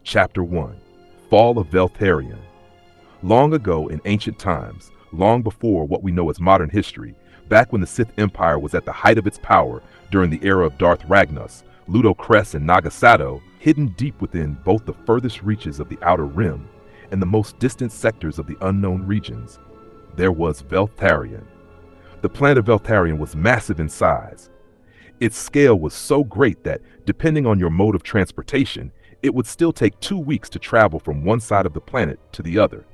Chapter 1: Fall of Veltharion. Long ago in ancient times, long before what we know as modern history, back when the Sith Empire was at the height of its power during the era of Darth Ragnos, Ludo Cress and Nagasato, hidden deep within both the furthest reaches of the Outer Rim and the most distant sectors of the unknown regions, there was Veltharion. The planet Veltharion was massive in size. Its scale was so great that, depending on your mode of transportation, it would still take 2 weeks to travel from one side of the planet to the other.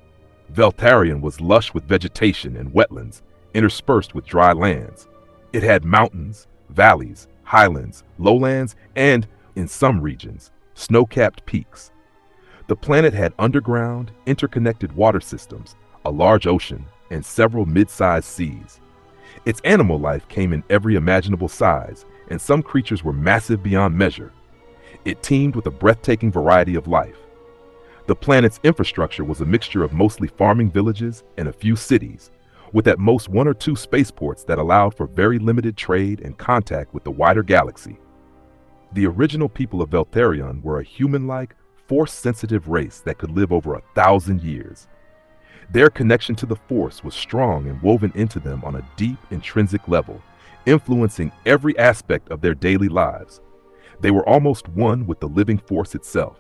Veltharion was lush with vegetation and wetlands, interspersed with dry lands. It had mountains, valleys, highlands, lowlands, and, in some regions, snow-capped peaks. The planet had underground, interconnected water systems, a large ocean, and several mid-sized seas. Its animal life came in every imaginable size, and some creatures were massive beyond measure. It teemed with a breathtaking variety of life. The planet's infrastructure was a mixture of mostly farming villages and a few cities, with at most 1 or 2 spaceports that allowed for very limited trade and contact with the wider galaxy. The original people of Veltharion were a human-like, force-sensitive race that could live over 1,000 years. Their connection to the Force was strong and woven into them on a deep, intrinsic level, influencing every aspect of their daily lives. They were almost one with the living Force itself.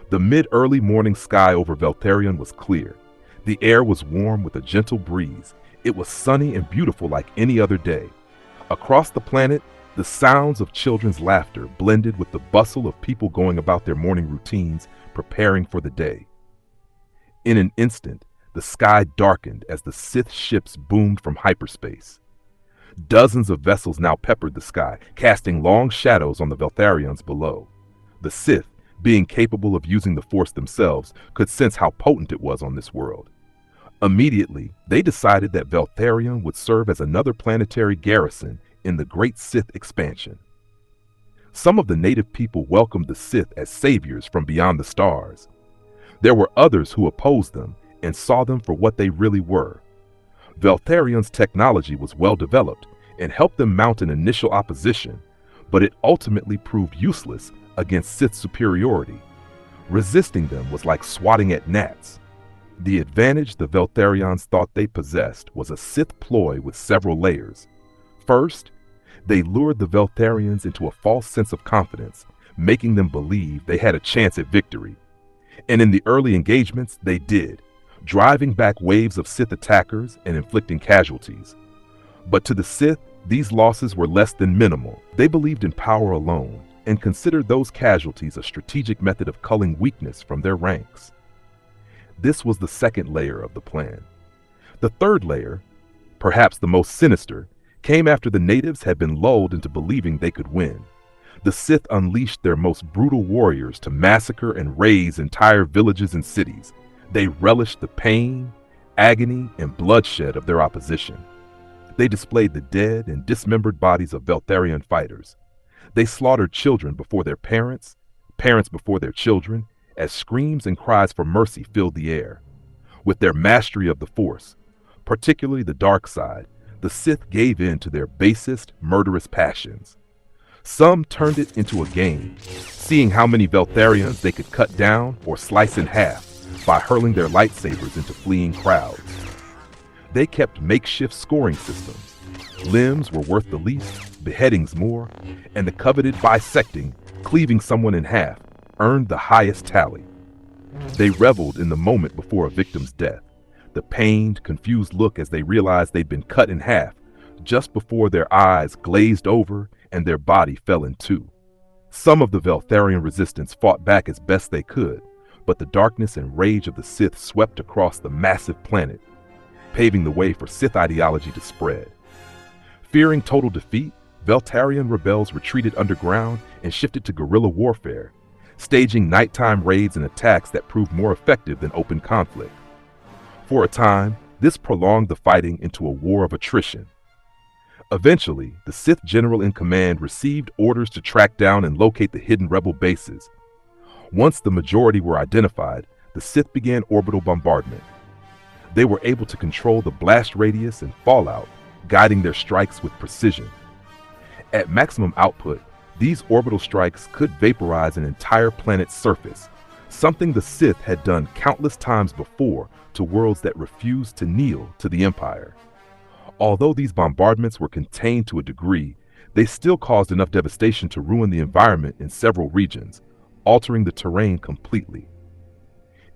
The mid-early morning sky over Veltharion was clear. The air was warm with a gentle breeze. It was sunny and beautiful like any other day. Across the planet, the sounds of children's laughter blended with the bustle of people going about their morning routines, preparing for the day. In an instant, the sky darkened as the Sith ships boomed from hyperspace. Dozens of vessels now peppered the sky, casting long shadows on the Veltharions below. The Sith, being capable of using the Force themselves, could sense how potent it was on this world. Immediately, they decided that Veltharion would serve as another planetary garrison in the Great Sith expansion. Some of the native people welcomed the Sith as saviors from beyond the stars. There were others who opposed them and saw them for what they really were. Veltharion's technology was well developed and helped them mount an initial opposition, but it ultimately proved useless against Sith superiority. Resisting them was like swatting at gnats. The advantage the Veltharions thought they possessed was a Sith ploy with several layers. First, they lured the Veltharions into a false sense of confidence, making them believe they had a chance at victory. And in the early engagements, they did, driving back waves of Sith attackers and inflicting casualties. But to the Sith, these losses were less than minimal. They believed in power alone and considered those casualties a strategic method of culling weakness from their ranks. This was the second layer of the plan. The third layer, perhaps the most sinister, came after the natives had been lulled into believing they could win. The Sith unleashed their most brutal warriors to massacre and raze entire villages and cities. They relished the pain, agony, and bloodshed of their opposition. They displayed the dead and dismembered bodies of Veltharion fighters. They slaughtered children before their parents, parents before their children, as screams and cries for mercy filled the air. With their mastery of the Force, particularly the dark side, the Sith gave in to their basest, murderous passions. Some turned it into a game, seeing how many Veltharions they could cut down or slice in half by hurling their lightsabers into fleeing crowds. They kept makeshift scoring systems. Limbs were worth the least, beheadings more, and the coveted bisecting, cleaving someone in half, earned the highest tally. They reveled in the moment before a victim's death, the pained, confused look as they realized they'd been cut in half, just before their eyes glazed over and their body fell in two. Some of the Veltharion resistance fought back as best they could, but the darkness and rage of the Sith swept across the massive planet, paving the way for Sith ideology to spread. Fearing total defeat, Veltharion rebels retreated underground and shifted to guerrilla warfare, staging nighttime raids and attacks that proved more effective than open conflict. For a time, this prolonged the fighting into a war of attrition. Eventually, the Sith general in command received orders to track down and locate the hidden rebel bases. Once the majority were identified, the Sith began orbital bombardment. They were able to control the blast radius and fallout, guiding their strikes with precision. At maximum output, these orbital strikes could vaporize an entire planet's surface, something the Sith had done countless times before to worlds that refused to kneel to the Empire. Although these bombardments were contained to a degree, they still caused enough devastation to ruin the environment in several regions, altering the terrain completely.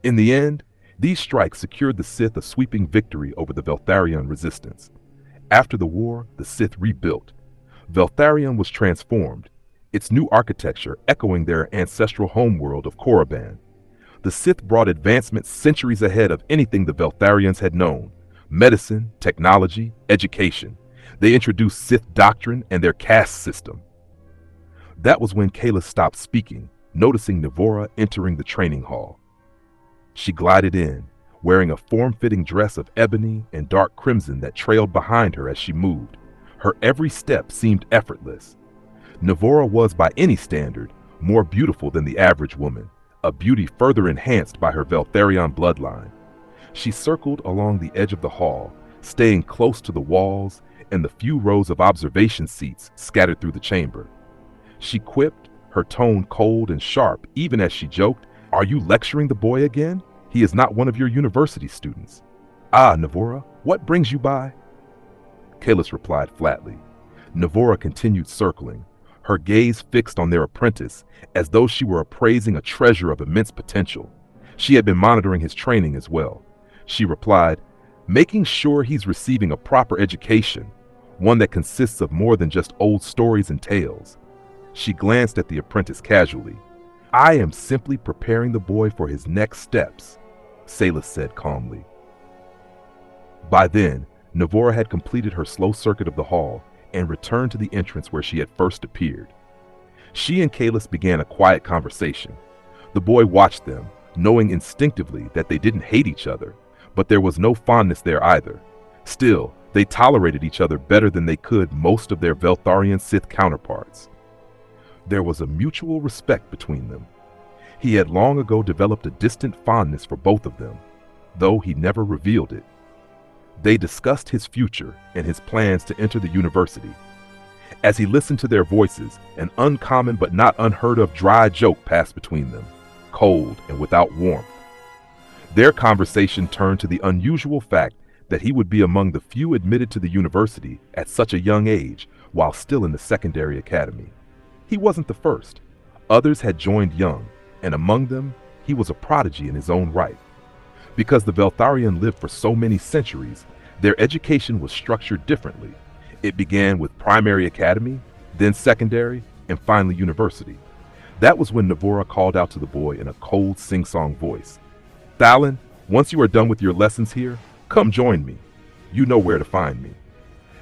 In the end, these strikes secured the Sith a sweeping victory over the Veltharion resistance. After the war, the Sith rebuilt. Veltharion was transformed, its new architecture echoing their ancestral homeworld of Korriban. The Sith brought advancements centuries ahead of anything the Veltharions had known: medicine, technology, education. They introduced Sith doctrine and their caste system. That was when Kayla stopped speaking, noticing Navora entering the training hall. She glided in, wearing a form-fitting dress of ebony and dark crimson that trailed behind her as she moved. Her every step seemed effortless. Navora was, by any standard, more beautiful than the average woman, a beauty further enhanced by her Veltharion bloodline. She circled along the edge of the hall, staying close to the walls and the few rows of observation seats scattered through the chamber. She quipped, her tone cold and sharp, even as she joked, "Are you lecturing the boy again? He is not one of your university students." "Ah, Navora, what brings you by?" Kalis replied flatly. Navora continued circling, her gaze fixed on their apprentice, as though she were appraising a treasure of immense potential. She had been monitoring his training as well. She replied, "Making sure he's receiving a proper education, one that consists of more than just old stories and tales." She glanced at the apprentice casually. "I am simply preparing the boy for his next steps," Salas said calmly. By then, Navora had completed her slow circuit of the hall and returned to the entrance where she had first appeared. She and Kalis began a quiet conversation. The boy watched them, knowing instinctively that they didn't hate each other, but there was no fondness there either. Still, they tolerated each other better than they could most of their Veltharion Sith counterparts. There was a mutual respect between them. He had long ago developed a distant fondness for both of them, though he never revealed it. They discussed his future and his plans to enter the university. As he listened to their voices, an uncommon but not unheard of dry joke passed between them, cold and without warmth. Their conversation turned to the unusual fact that he would be among the few admitted to the university at such a young age while still in the secondary academy. He wasn't the first. Others had joined young, and among them, he was a prodigy in his own right. Because the Veltharion lived for so many centuries, their education was structured differently. It began with primary academy, then secondary, and finally university. That was when Navora called out to the boy in a cold sing-song voice. "Thalin, once you are done with your lessons here, come join me. You know where to find me."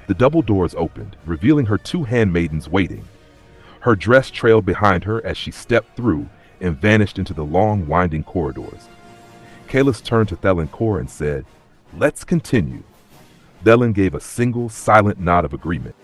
The double doors opened, revealing her two handmaidens waiting. Her dress trailed behind her as she stepped through and vanished into the long, winding corridors. Kalis turned to Thelin Kor and said, "Let's continue." Thelin gave a single, silent nod of agreement.